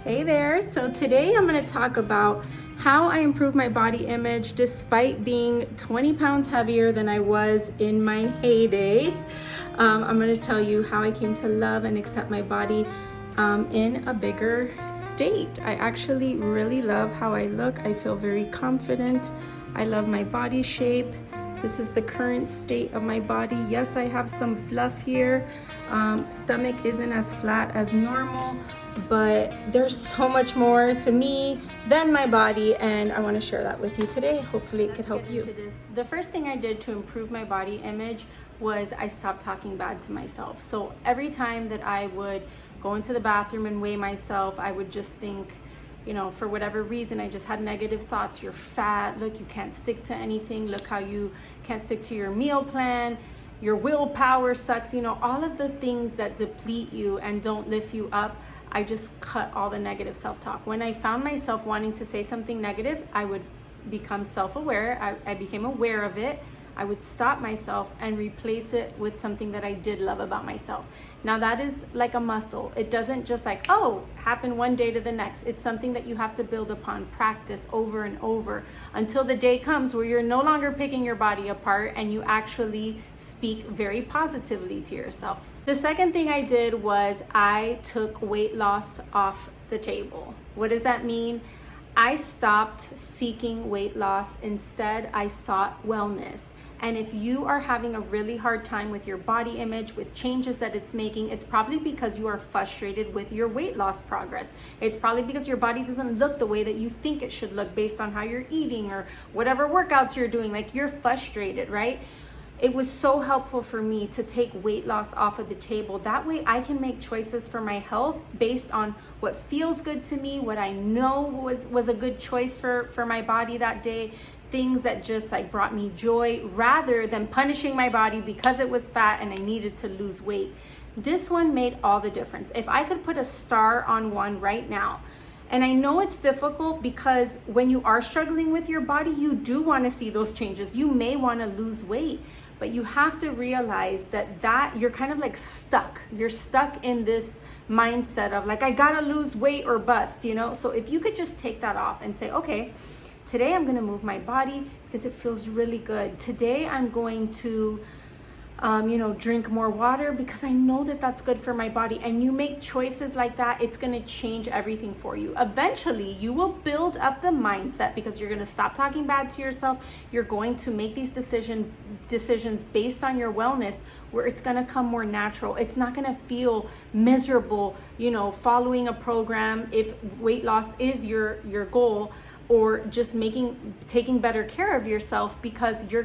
Hey there, so today I'm going to talk about how I improved my body image despite being 20 pounds heavier than I was in my heyday. I'm going to tell you how I came to love and accept my body in a bigger state. I actually really love how I look. I feel very confident. I love my body shape. This is the current state of my body. Yes, I have some fluff here. Stomach isn't as flat as normal, but there's so much more to me than my body, and I want to share that with you today. Hopefully it could help you. The first thing I did to improve my body image was I stopped talking bad to myself. So every time that I would go into the bathroom and weigh myself, I would just think, for whatever reason, I just had negative thoughts. You're fat. Look, you can't stick to anything. Look how you can't stick to your meal plan. Your willpower sucks. All of the things that deplete you and don't lift you up. I just cut all the negative self-talk. When I found myself wanting to say something negative, I would become self-aware. I became aware of it. I would stop myself and replace it with something that I did love about myself. Now that is like a muscle. It doesn't just happen one day to the next. It's something that you have to build upon, practice over and over until the day comes where you're no longer picking your body apart and you actually speak very positively to yourself. The second thing I did was I took weight loss off the table. What does that mean? I stopped seeking weight loss. Instead, I sought wellness. And if you are having a really hard time with your body image, with changes that it's making, it's probably because you are frustrated with your weight loss progress. It's probably because your body doesn't look the way that you think it should look based on how you're eating or whatever workouts you're doing. Like, you're frustrated, right? It was so helpful for me to take weight loss off of the table. That way I can make choices for my health based on what feels good to me, what I know was a good choice for my body that day, things that just brought me joy, rather than punishing my body because it was fat and I needed to lose weight. This one made all the difference. If I could put a star on one right now, and I know it's difficult because when you are struggling with your body, you do want to see those changes. You may want to lose weight, but you have to realize that you're kind of stuck. You're stuck in this mindset of I gotta lose weight or bust, So if you could just take that off and say, okay, today I'm gonna move my body because it feels really good. Today I'm going to drink more water because I know that that's good for my body. And you make choices like that, it's going to change everything for you. Eventually, you will build up the mindset because you're going to stop talking bad to yourself. You're going to make these decisions based on your wellness, where it's going to come more natural. It's not going to feel miserable, following a program if weight loss is your goal, or just taking better care of yourself, because you're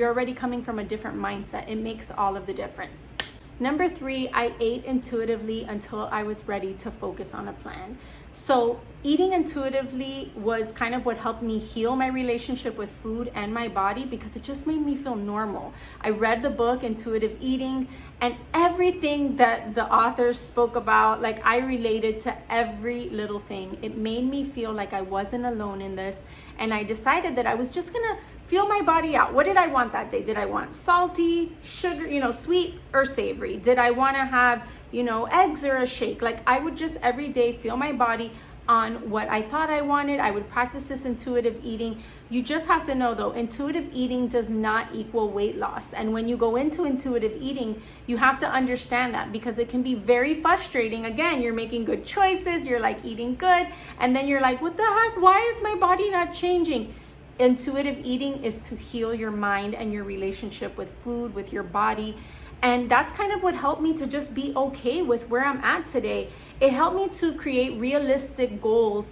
already coming from a different mindset. It makes all of the difference. Number 3, I ate intuitively until I was ready to focus on a plan. So eating intuitively was kind of what helped me heal my relationship with food and my body, because it just made me feel normal. I read the book Intuitive Eating, and everything that the authors spoke about, I related to every little thing. It made me feel like I wasn't alone in this, and I decided that I was just gonna feel my body out. What did I want that day? Did I want salty, sugar, sweet or savory? Did I want to have, eggs or a shake? I would just every day feel my body on what I thought I wanted. I would practice this intuitive eating. You just have to know though, intuitive eating does not equal weight loss. And when you go into intuitive eating, you have to understand that, because it can be very frustrating. Again, you're making good choices, you're eating good, and then you're what the heck? Why is my body not changing? Intuitive eating is to heal your mind and your relationship with food, with your body. And that's kind of what helped me to just be okay with where I'm at today. It helped me to create realistic goals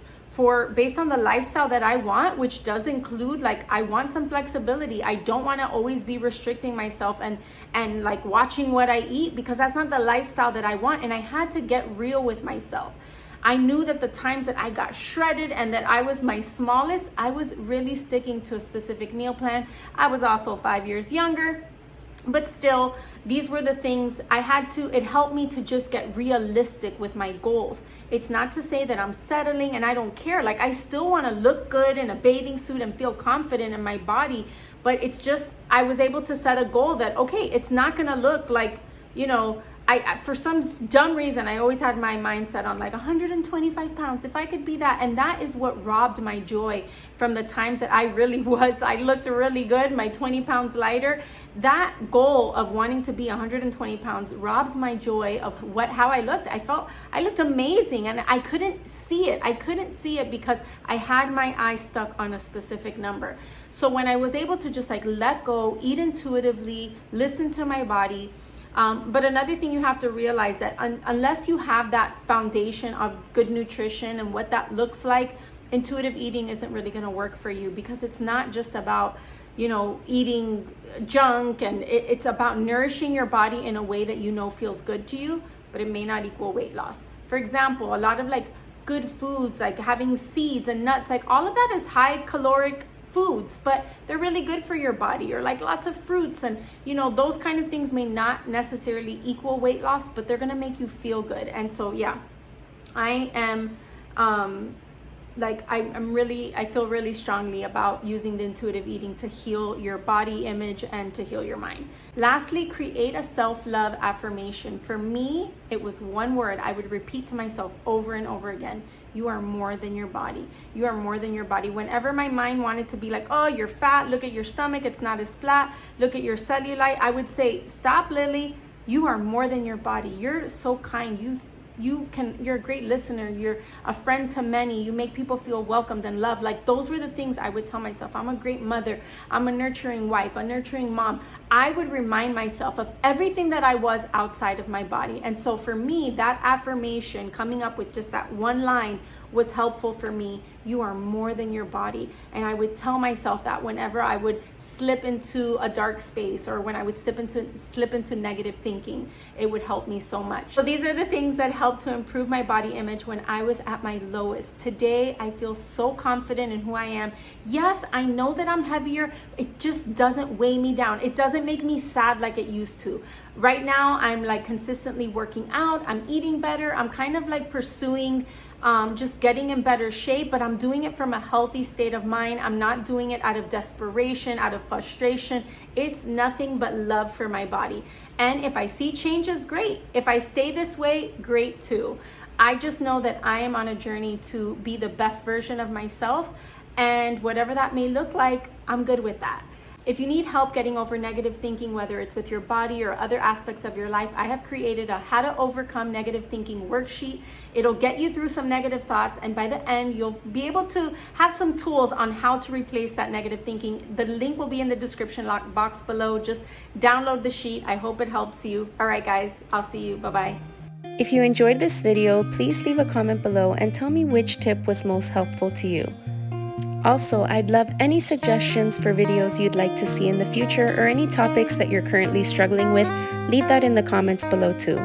based on the lifestyle that I want, which does include I want some flexibility. I don't want to always be restricting myself and watching what I eat, because that's not the lifestyle that I want. And I had to get real with myself. I knew that the times that I got shredded and that I was my smallest, I was really sticking to a specific meal plan. I was also 5 years younger, but still, these were the things it helped me to just get realistic with my goals. It's not to say that I'm settling and I don't care. I still want to look good in a bathing suit and feel confident in my body, but it's just, I was able to set a goal that, okay, it's not going to look for some dumb reason, I always had my mindset on like 125 pounds, if I could be that. And that is what robbed my joy from the times that I looked really good, my 20 pounds lighter. That goal of wanting to be 120 pounds robbed my joy of how I looked. I looked amazing, and I couldn't see it. I couldn't see it because I had my eyes stuck on a specific number. So when I was able to just like let go, eat intuitively, listen to my body. But another thing you have to realize that unless you have that foundation of good nutrition and what that looks like, intuitive eating isn't really going to work for you, because it's not just about, eating junk, and it's about nourishing your body in a way that feels good to you, but it may not equal weight loss. For example, a lot of like good foods, like having seeds and nuts, like all of that is high caloric foods, but they're really good for your body. Or like lots of fruits, and those kind of things may not necessarily equal weight loss, but they're gonna make you feel good. And so yeah, I am I feel really strongly about using the intuitive eating to heal your body image and to heal your mind. Lastly, create a self-love affirmation. For me, it was one word I would repeat to myself over and over again. You are more than your body. You are more than your body. Whenever my mind wanted to be like, oh, you're fat, look at your stomach, it's not as flat, look at your cellulite, I would say, stop, Lily. You are more than your body. You're so kind. You're a great listener. You're a friend to many. You make people feel welcomed and loved. Like, those were the things I would tell myself. I'm a great mother. I'm a nurturing wife, a nurturing mom. I would remind myself of everything that I was outside of my body. And so for me, that affirmation, coming up with just that one line, was helpful for me. You are more than your body. And I would tell myself that whenever I would slip into a dark space, or when I would slip into negative thinking, it would help me so much. So these are the things that helped to improve my body image when I was at my lowest. Today, I feel so confident in who I am. Yes, I know that I'm heavier. It just doesn't weigh me down. It doesn't make me sad like it used to. Right now, I'm like consistently working out. I'm eating better. I'm kind of like pursuing just getting in better shape, but I'm doing it from a healthy state of mind. I'm not doing it out of desperation, out of frustration. It's nothing but love for my body. And if I see changes, great. If I stay this way, great too. I just know that I am on a journey to be the best version of myself, and whatever that may look like, I'm good with that. If you need help getting over negative thinking, whether it's with your body or other aspects of your life, I have created a How to Overcome Negative Thinking worksheet. It'll get you through some negative thoughts, and by the end, you'll be able to have some tools on how to replace that negative thinking. The link will be in the description box below. Just download the sheet. I hope it helps you. All right, guys, I'll see you. Bye-bye. If you enjoyed this video, please leave a comment below and tell me which tip was most helpful to you. Also, I'd love any suggestions for videos you'd like to see in the future, or any topics that you're currently struggling with. Leave that in the comments below too.